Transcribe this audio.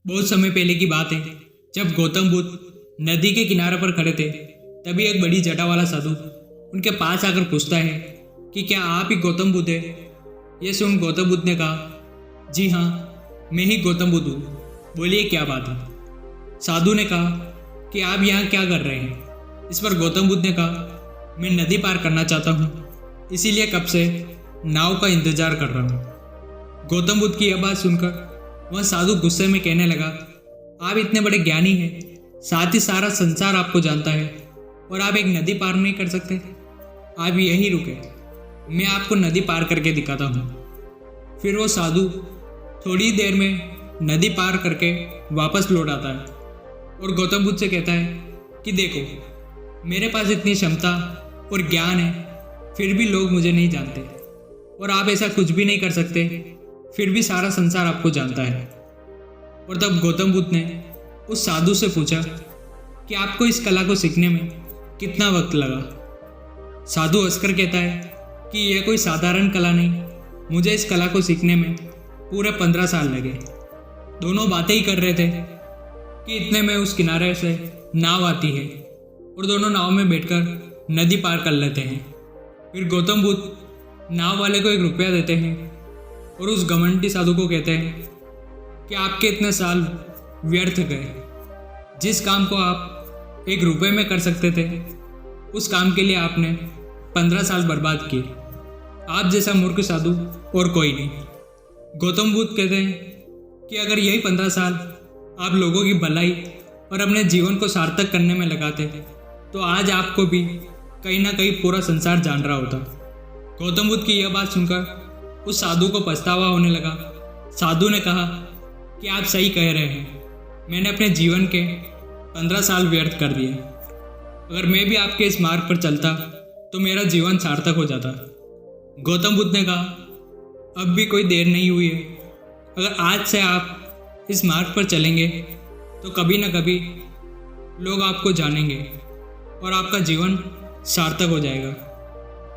बहुत समय पहले की बात है, जब गौतम बुद्ध नदी के किनारे पर खड़े थे। तभी एक बड़ी जटा वाला साधु उनके पास आकर पूछता है कि क्या आप ही गौतम बुद्ध हैं? यह सुन गौतम बुद्ध ने कहा, जी हाँ, मैं ही गौतम बुद्ध हूँ। बोलिए क्या बात है? साधु ने कहा कि आप यहाँ क्या कर रहे हैं? इस पर गौतम बुद्ध ने कहा, मैं नदी पार करना चाहता हूँ, इसीलिए कब से नाव का इंतजार कर रहा हूँ। गौतम बुद्ध की यह बात सुनकर वह साधु गुस्से में कहने लगा, आप इतने बड़े ज्ञानी हैं, साथ ही सारा संसार आपको जानता है, और आप एक नदी पार नहीं कर सकते? आप यहीं रुके, मैं आपको नदी पार करके दिखाता हूँ। फिर वो साधु थोड़ी देर में नदी पार करके वापस लौट आता है और गौतम बुद्ध से कहता है कि देखो, मेरे पास इतनी क्षमता और ज्ञान है, फिर भी लोग मुझे नहीं जानते, और आप ऐसा कुछ भी नहीं कर सकते, फिर भी सारा संसार आपको जानता है। और तब गौतम बुद्ध ने उस साधु से पूछा कि आपको इस कला को सीखने में कितना वक्त लगा? साधु हंसकर कहता है कि यह कोई साधारण कला नहीं, मुझे इस कला को सीखने में पूरे 15 साल लगे। दोनों बातें ही कर रहे थे कि इतने में उस किनारे से नाव आती है और दोनों नाव में बैठकर नदी पार कर लेते हैं। फिर गौतम बुद्ध नाव वाले को 1 रुपया देते हैं और उस घमंडी साधु को कहते हैं कि आपके इतने साल व्यर्थ गए। जिस काम को आप 1 रुपये में कर सकते थे, उस काम के लिए आपने 15 साल बर्बाद किए। आप जैसा मूर्ख साधु और कोई नहीं। गौतम बुद्ध कहते हैं कि अगर यही 15 साल आप लोगों की भलाई और अपने जीवन को सार्थक करने में लगाते, तो आज आपको भी कहीं ना कहीं पूरा संसार जान रहा होता। गौतम बुद्ध की यह बात सुनकर उस साधु को पछतावा होने लगा। साधु ने कहा कि आप सही कह रहे हैं, मैंने अपने जीवन के 15 साल व्यर्थ कर दिए। अगर मैं भी आपके इस मार्ग पर चलता तो मेरा जीवन सार्थक हो जाता। गौतम बुद्ध ने कहा, अब भी कोई देर नहीं हुई है। अगर आज से आप इस मार्ग पर चलेंगे तो कभी ना कभी लोग आपको जानेंगे और आपका जीवन सार्थक हो जाएगा।